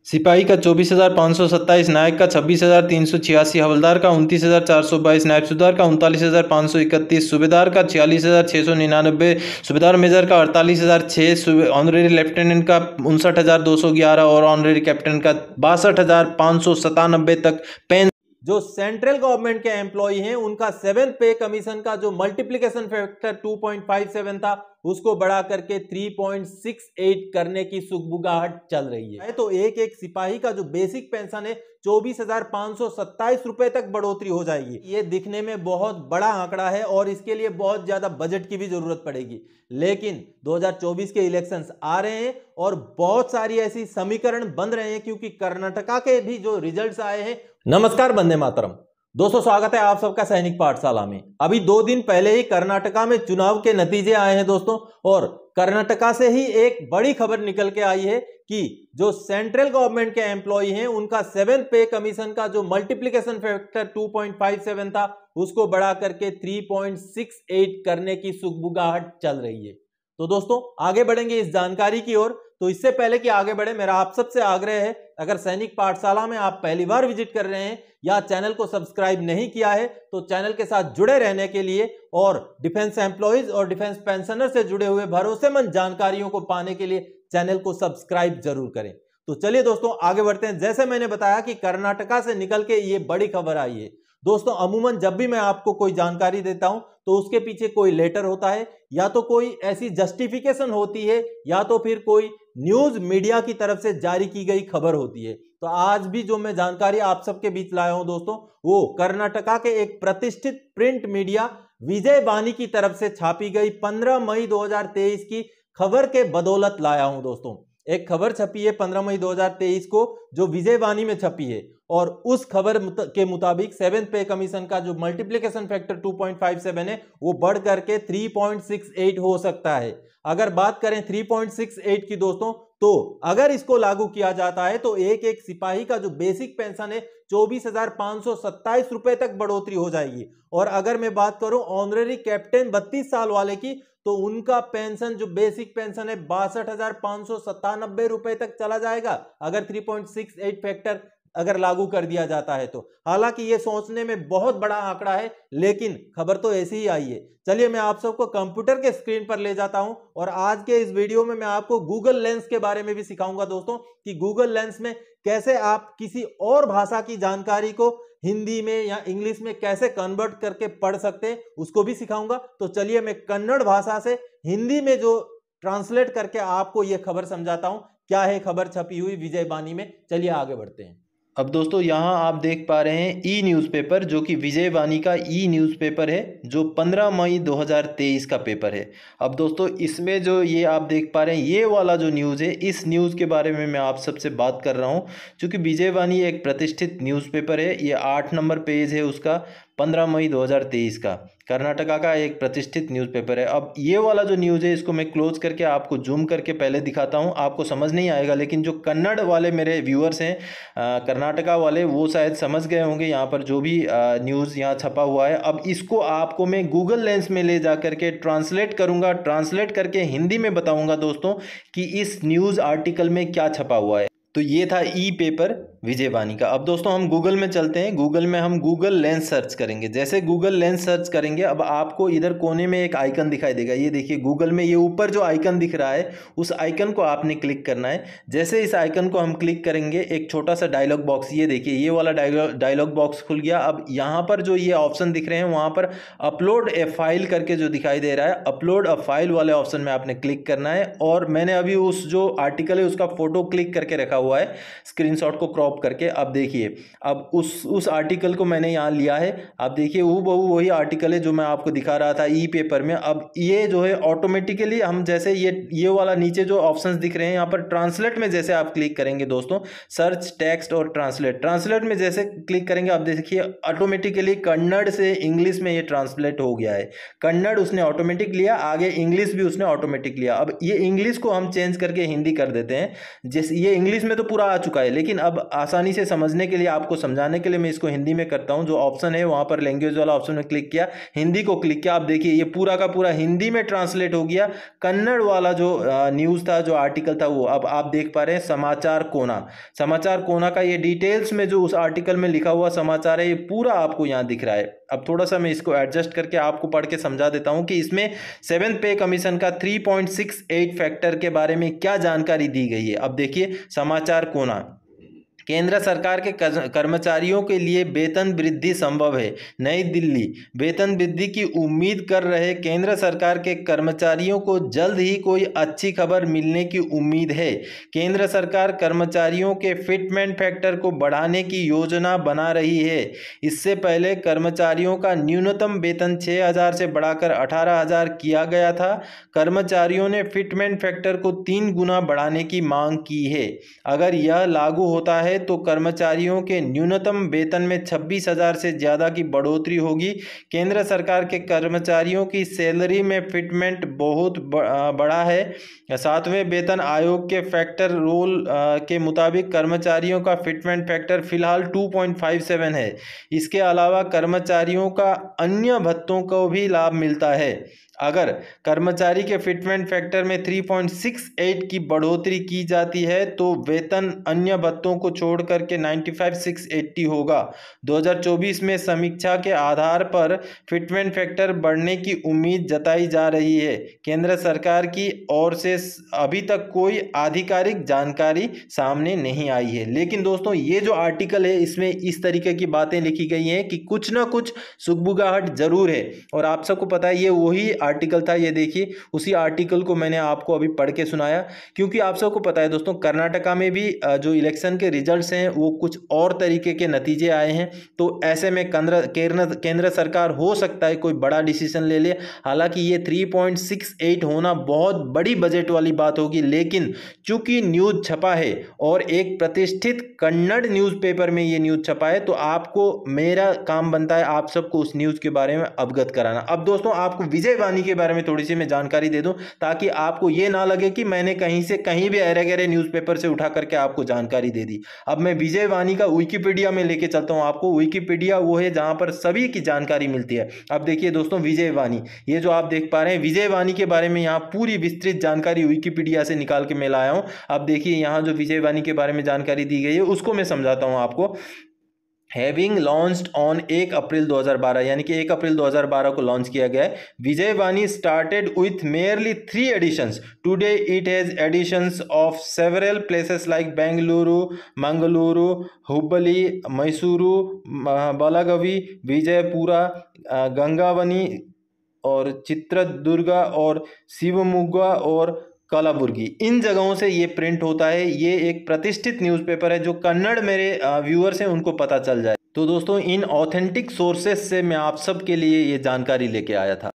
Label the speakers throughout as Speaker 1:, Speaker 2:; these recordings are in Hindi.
Speaker 1: सिपाही का 24,527, नायक का 26,386, हवलदार का 29,422, नायब सूबेदार का 39,531, सूबेदार का 46,699, सूबेदार मेजर का 48,006, ऑनरेरी लेफ्टिनेंट का 59,211 और ऑनरेरी कैप्टन का 62,597 तक पेन। जो सेंट्रल गवर्नमेंट के एम्प्लॉय हैं उनका 7th पे कमीशन का जो मल्टीप्लिकेशन फैक्टर 2.57 था उसको बढ़ा करके 3.68 करने की सुगबुगाहट चल रही है। तो एक एक सिपाही का जो बेसिक पेंशन है 24,527 रुपए तक बढ़ोतरी हो जाएगी। ये दिखने में बहुत बड़ा आंकड़ा है और इसके लिए बहुत ज्यादा बजट की भी जरूरत पड़ेगी, लेकिन 2024 के इलेक्शंस आ रहे हैं और बहुत सारी ऐसी समीकरण बन रहे हैं क्योंकि कर्नाटका के भी जो रिजल्ट्स आए हैं। नमस्कार, वंदे मातरम दोस्तों, स्वागत है आप सबका सैनिक पाठशाला में। अभी 2 दिन पहले ही कर्नाटका में चुनाव के नतीजे आए हैं दोस्तों, और कर्नाटका से ही एक बड़ी खबर निकल के आई है कि जो सेंट्रल गवर्नमेंट के एम्प्लॉय हैं उनका 7th पे कमीशन का जो मल्टीप्लिकेशन फैक्टर 2.57 था उसको बढ़ा करके 3.68 करने की सुगबुगाहट चल रही है। तो दोस्तों आगे बढ़ेंगे इस जानकारी की ओर। तो इससे पहले कि आगे बढ़े, मेरा आप सबसे आग्रह है, अगर सैनिक पाठशाला में आप पहली बार विजिट कर रहे हैं या चैनल को सब्सक्राइब नहीं किया है तो चैनल के साथ जुड़े रहने के लिए और डिफेंस एम्प्लॉइज और डिफेंस पेंशनर से जुड़े हुए भरोसेमंद जानकारियों को पाने के लिए चैनल को सब्सक्राइब जरूर करें। तो चलिए दोस्तों आगे बढ़ते हैं। जैसे मैंने बताया कि कर्नाटका से निकल के ये बड़ी खबर आई है दोस्तों। अमूमन जब भी मैं आपको कोई जानकारी देता हूं तो उसके पीछे कोई लेटर होता है, या तो कोई ऐसी जस्टिफिकेशन होती है, या तो फिर कोई न्यूज मीडिया की तरफ से जारी की गई खबर होती है। तो आज भी जो मैं जानकारी आप सबके बीच लाया हूं दोस्तों, वो कर्नाटका के एक प्रतिष्ठित प्रिंट मीडिया विजय वाणी की तरफ से छापी गई 15 मई 2023 की खबर के बदौलत लाया हूं दोस्तों। एक खबर छपी है 15 मई 2023 को जो विजय वाणी में छपी है, और उस खबर के मुताबिक 7th पे कमीशन का जो मल्टीप्लिकेशन फैक्टर 2.57 है वो बढ़ करके 3.68 हो सकता है। अगर बात करें 3.68 की दोस्तों, तो अगर इसको लागू किया जाता है तो एक एक सिपाही का जो बेसिक पेंशन है 24,527 रुपए तक बढ़ोतरी हो जाएगी। और अगर मैं बात करूं ऑनरेरी कैप्टन 32 साल वाले की, तो उनका पेंशन जो बेसिक पेंशन है 62,597 रुपए तक चला जाएगा अगर 3.68 फैक्टर अगर लागू कर दिया जाता है तो। हालांकि ये सोचने में बहुत बड़ा आंकड़ा है, लेकिन खबर तो ऐसी ही आई है। चलिए मैं आप सबको कंप्यूटर के स्क्रीन पर ले जाता हूं, और आज के इस वीडियो में मैं आपको गूगल लेंस के बारे में भी सिखाऊंगा दोस्तों, कि गूगल लेंस में कैसे आप किसी और भाषा की जानकारी को हिंदी में या इंग्लिश में कैसे कन्वर्ट करके पढ़ सकते हैं, उसको भी सिखाऊंगा। तो चलिए मैं कन्नड़ भाषा से हिंदी में जो ट्रांसलेट करके आपको यह खबर समझाता हूं, क्या है खबर छपी हुई विजय वाणी में। चलिए आगे बढ़ते हैं। अब दोस्तों यहाँ आप देख पा रहे हैं ई न्यूज़पेपर, जो कि विजय वाणी का ई न्यूज़पेपर है, जो 15 मई 2023 का पेपर है। अब दोस्तों इसमें जो ये आप देख पा रहे हैं ये वाला जो न्यूज़ है, इस न्यूज़ के बारे में मैं आप सबसे बात कर रहा हूँ, क्योंकि विजय वाणी एक प्रतिष्ठित न्यूज़पेपर है। ये 8 नंबर पेज है उसका, 15 मई 2023 का, कर्नाटका का एक प्रतिष्ठित न्यूज़पेपर है। अब ये वाला जो न्यूज़ है इसको मैं क्लोज करके आपको जूम करके पहले दिखाता हूँ, आपको समझ नहीं आएगा, लेकिन जो कन्नड़ वाले मेरे व्यूअर्स हैं कर्नाटका वाले, वो शायद समझ गए होंगे यहाँ पर जो भी न्यूज़ यहाँ छपा हुआ है। अब इसको आपको मैं गूगल लेंस में ले जा करके ट्रांसलेट करूँगा, ट्रांसलेट करके हिंदी में बताऊँगा दोस्तों कि इस न्यूज़ आर्टिकल में क्या छपा हुआ है। तो ये था ई पेपर विजय वाणी का। अब दोस्तों हम गूगल में चलते हैं। गूगल में हम गूगल लेंस सर्च करेंगे। जैसे गूगल लेंस सर्च करेंगे, अब आपको इधर कोने में एक आइकन दिखाई देगा, ये देखिए गूगल में ये ऊपर जो आइकन दिख रहा है उस आइकन को आपने क्लिक करना है। जैसे इस आइकन को हम क्लिक करेंगे, एक छोटा सा डायलॉग बॉक्स, ये देखिए ये वाला डायलॉग बॉक्स खुल गया। अब यहाँ पर जो ये ऑप्शन दिख रहे हैं वहाँ पर अपलोड ए फाइल करके जो दिखाई दे रहा है, अपलोड अ फाइल वाले ऑप्शन में आपने क्लिक करना है। और मैंने अभी उस जो आर्टिकल है उसका फोटो क्लिक करके रखा हुआ है, स्क्रीनशॉट को क्रॉप करके। अब देखिए, अब उस आर्टिकल को मैंने यहाँ लिया है। अब देखिए हूबहू वही आर्टिकल है जो मैं आपको दिखा रहा था ई पेपर में। अब ये जो है ऑटोमेटिकली हम जैसे ये वाला नीचे जो ऑप्शंस दिख रहे हैं यहाँ पर ट्रांसलेट में जैसे आप क्लिक करेंगे दोस्तों, सर्च टेक्स्ट और ट्रांसलेट में जैसे क्लिक करेंगे, आप देखिए ऑटोमेटिकली कन्नड़ से इंग्लिश में ये ट्रांसलेट हो गया है। कन्नड़ उसने ऑटोमेटिक लिया, आगे इंग्लिश भी उसने ऑटोमेटिक लिया। अब ये इंग्लिश को हम चेंज करके हिंदी कर देते हैं। जैसे ये इंग्लिश में में तो पूरा आ चुका है, लेकिन अब आसानी से समझने के लिए, आपको समझाने के लिए मैं इसको हिंदी में करता हूँ। जो ऑप्शन है वहाँ पर लैंग्वेज वाला ऑप्शन में क्लिक किया, हिंदी को क्लिक किया, आप देखिए ये पूरा का पूरा हिंदी में ट्रांसलेट हो गया। कन्नड़ वाला जो न्यूज़ था, जो आर्टिकल था, वो अब आप देख पा रहे हैं, समाचार कोना। समाचार कोना का ये डिटेल्स में जो उस आर्टिकल में लिखा हुआ समाचार है, ये पूरा आपको यहाँ दिख रहा है। अब थोड़ा सा मैं इसको एडजस्ट करके आपको पढ़ के समझा देता हूँ कि इसमें 7th पे कमीशन का 3.68 फैक्टर के बारे में क्या जानकारी दी गई है। अब देखिए समाचार कोना, केंद्र सरकार के कर्मचारियों के लिए वेतन वृद्धि संभव है। नई दिल्ली, वेतन वृद्धि की उम्मीद कर रहे केंद्र सरकार के कर्मचारियों को जल्द ही कोई अच्छी खबर मिलने की उम्मीद है। केंद्र सरकार कर्मचारियों के फिटमेंट फैक्टर को बढ़ाने की योजना बना रही है। इससे पहले कर्मचारियों का न्यूनतम वेतन 6,000 से बढ़ाकर 18,000 किया गया था। कर्मचारियों ने फिटमेंट फैक्टर को 3 गुना बढ़ाने की मांग की है। अगर यह लागू होता है तो कर्मचारियों के न्यूनतम वेतन में 26,000 से ज़्यादा की बढ़ोतरी होगी। केंद्र सरकार के कर्मचारियों की सैलरी में फिटमेंट बहुत बड़ा है। 7वें वेतन आयोग के फैक्टर रोल के मुताबिक कर्मचारियों का फिटमेंट फैक्टर फिलहाल 2.57 है। इसके अलावा कर्मचारियों का अन्य भत्तों को भी लाभ मिलता है। अगर कर्मचारी के फिटमेंट फैक्टर में 3.68 की बढ़ोतरी की जाती है तो वेतन अन्य भत्तों को छोड़ करके 95,680 होगा। 2024 में समीक्षा के आधार पर फिटमेंट फैक्टर बढ़ने की उम्मीद जताई जा रही है। केंद्र सरकार की ओर से अभी तक कोई आधिकारिक जानकारी सामने नहीं आई है, लेकिन दोस्तों ये जो आर्टिकल है इसमें इस तरीके की बातें लिखी गई हैं कि कुछ ना कुछ सुगबुगाहट जरूर है। और आप सबको पता है ये वही आर्टिकल था, ये देखिए उसी आर्टिकल को मैंने आपको अभी पढ़ के सुनाया, क्योंकि आप सबको पता है दोस्तों कर्नाटका में भी जो इलेक्शन के रिजल्ट्स हैं वो कुछ और तरीके के नतीजे आए हैं। तो ऐसे में केंद्र सरकार हो सकता है कोई बड़ा डिसीजन ले ले। हालांकि ये 3.68 होना बहुत बड़ी बजट वाली बात होगी, लेकिन चूंकि न्यूज छपा है और एक प्रतिष्ठित कन्नड़ न्यूज़पेपर में ये न्यूज छपा है, तो आपको मेरा काम बनता है आप सबको उस न्यूज के बारे में अवगत कराना। अब दोस्तों आपको विजयवाणी के बारे में थोड़ी सी मैं जानकारी दे दूं, ताकि आपको यह ना लगे कि मैंने कहीं से कहीं भी अरे गरे न्यूज़पेपर से उठा करके आपको जानकारी दे दी। अब मैं विजयवाणी का विकिपीडिया में लेके चलता हूं आपको। विकिपीडिया वो है जहां पर सभी की जानकारी मिलती है। अब देखिए दोस्तों विजयवाणी, ये जो आप देख पा रहे हैं विजयवाणी के बारे में यहां पूरी विस्तृत जानकारी विकिपीडिया से निकाल के मैं लाया हूं। अब देखिए यहां जो विजयवाणी के बारे में जानकारी दी गई है उसको मैं समझाता हूं आपको। हैविंग लॉन्च्ड ऑन 1 अप्रैल 2012, यानी कि 1 अप्रैल 2012 को लॉन्च किया गया है। Vijayavani started with merely 3 editions. Today it has editions of several places like Bengaluru, Mangaluru, Hubli, Mysuru, Belagavi, Vijayapura, Gangavati और चित्रदुर्गा और शिवमोगा और कलाबुर्गी, इन जगहों से ये प्रिंट होता है। ये एक प्रतिष्ठित न्यूज़पेपर है, जो कन्नड़ मेरे व्यूअर्स हैं उनको पता चल जाए। तो दोस्तों इन ऑथेंटिक सोर्सेस से मैं आप सब के लिए ये जानकारी लेके आया था।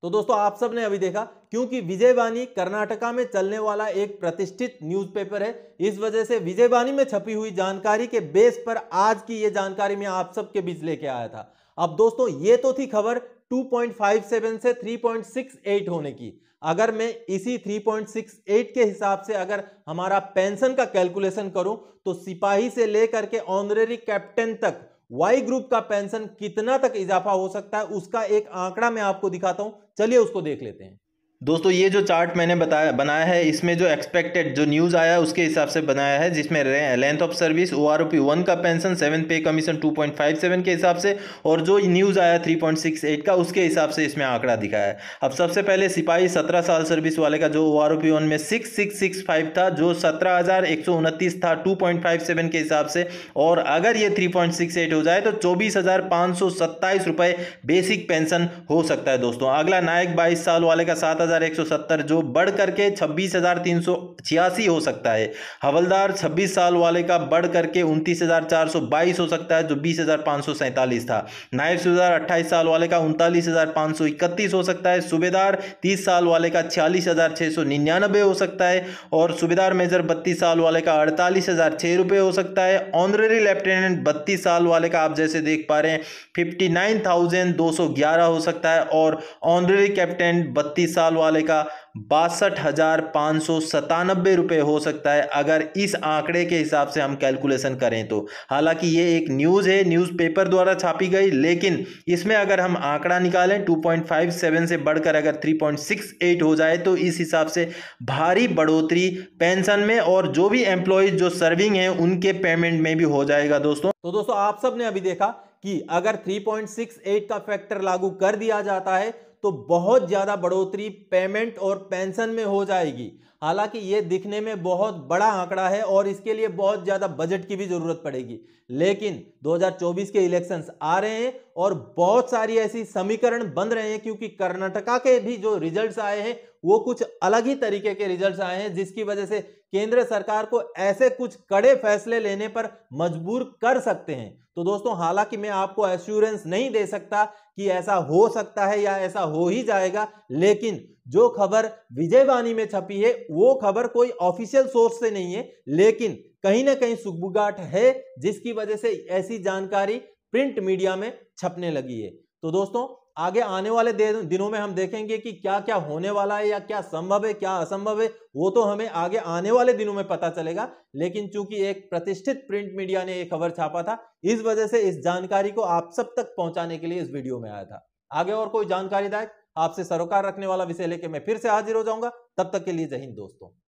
Speaker 1: तो दोस्तों आप सब ने अभी देखा, क्योंकि विजयवाणी कर्नाटका में चलने वाला एक प्रतिष्ठित न्यूज़पेपर है, इस वजह से विजयवाणी में छपी हुई जानकारी के बेस पर आज की ये जानकारी मैं आप सबके बीच लेके आया था। अब दोस्तों ये तो थी खबर 2.57 से 3.68 होने की। अगर मैं इसी 3.68 के हिसाब से अगर हमारा पेंशन का कैलकुलेशन करूं तो सिपाही से लेकर के ऑनरेरी कैप्टन तक वाई ग्रुप का पेंशन कितना तक इजाफा हो सकता है, उसका एक आंकड़ा मैं आपको दिखाता हूं। चलिए उसको देख लेते हैं। दोस्तों ये जो चार्ट मैंने बनाया है, इसमें जो एक्सपेक्टेड जो न्यूज़ आया उसके हिसाब से बनाया है, जिसमें लेंथ ऑफ सर्विस, OROP 1 का पेंशन, 7th पे कमीशन 2.57 के हिसाब से, और जो न्यूज़ आया 3.68 का उसके हिसाब से इसमें आंकड़ा दिखाया है। अब सबसे पहले सिपाही 17 साल सर्विस वाले का जो OROP 1 में 6665 था, जो 17,129 था 2.57 के हिसाब से, और अगर ये 3.68 हो जाए तो 24,527 रुपये बेसिक पेंशन हो सकता है दोस्तों। अगला नायक 22 साल वाले का 7,170, जो बढ़ करके 26,386 हो सकता है। हवलदार 26 साल वाले का बढ़ करके 29,422 हो सकता है, जो 20,547 था। नायब सूबेदार 28 साल वाले का 39,531 हो सकता है। सूबेदार 30 साल वाले का 46,699 हो सकता है, और सूबेदार मेजर 32 साल वाले का 48,006 रुपये हो सकता है। ऑनरेरी लेफ्टिनेंट 32 साल वाले का आप जैसे देख पा रहे हैं 59,211 हो सकता है, और ऑनरेरी कैप्टन 32 साल वाले का 62,597 रुपये हो सकता है, अगर इस आंकड़े के हिसाब से हम कैलकुलेशन करें तो। हालांकि ये एक न्यूज़ है, न्यूज़पेपर द्वारा छापी गई, लेकिन इसमें अगर हम आंकड़ा निकालें 2.57 से बढ़कर अगर 3.68 हो जाए तो इस हिसाब से भारी बढ़ोतरी पेंशन में और जो भी एम्प्लॉयज जो सर्विंग है उनके पेमेंट में भी हो जाएगा दोस्तों।
Speaker 2: तो दोस्तों आप सबने अभी देखा कि अगर 3.68 का फैक्टर लागू कर दिया जाता है तो बहुत ज्यादा बढ़ोतरी पेमेंट और पेंशन में हो जाएगी। हालांकि यह दिखने में बहुत बड़ा आंकड़ा है और इसके लिए बहुत ज्यादा बजट की भी जरूरत पड़ेगी, लेकिन 2024 के इलेक्शंस आ रहे हैं और बहुत सारी ऐसी समीकरण बन रहे हैं, क्योंकि कर्नाटका के भी जो रिजल्ट्स आए हैं वो कुछ अलग ही तरीके के रिजल्ट्स आए हैं, जिसकी वजह से केंद्र सरकार को ऐसे कुछ कड़े फैसले लेने पर मजबूर कर सकते हैं। तो दोस्तों हालांकि मैं आपको एश्योरेंस नहीं दे सकता कि ऐसा हो सकता है या ऐसा हो ही जाएगा, लेकिन जो खबर विजयवाणी में छपी है वो खबर कोई ऑफिशियल सोर्स से नहीं है, लेकिन कहीं ना कहीं सुगबुगाहट है, जिसकी वजह से ऐसी जानकारी प्रिंट मीडिया में छपने लगी है। तो दोस्तों आगे आने वाले दिनों में हम देखेंगे कि क्या क्या होने वाला है या क्या संभव है क्या असंभव है, वो तो हमें आगे आने वाले दिनों में पता चलेगा। लेकिन चूंकि एक प्रतिष्ठित प्रिंट मीडिया ने एक खबर छापा था, इस वजह से इस जानकारी को आप सब तक पहुंचाने के लिए इस वीडियो में आया था। आगे और कोई जानकारीदायक आपसे सरोकार रखने वाला विषय लेके मैं फिर से हाजिर हो जाऊंगा। तब तक के लिए जय हिंद दोस्तों।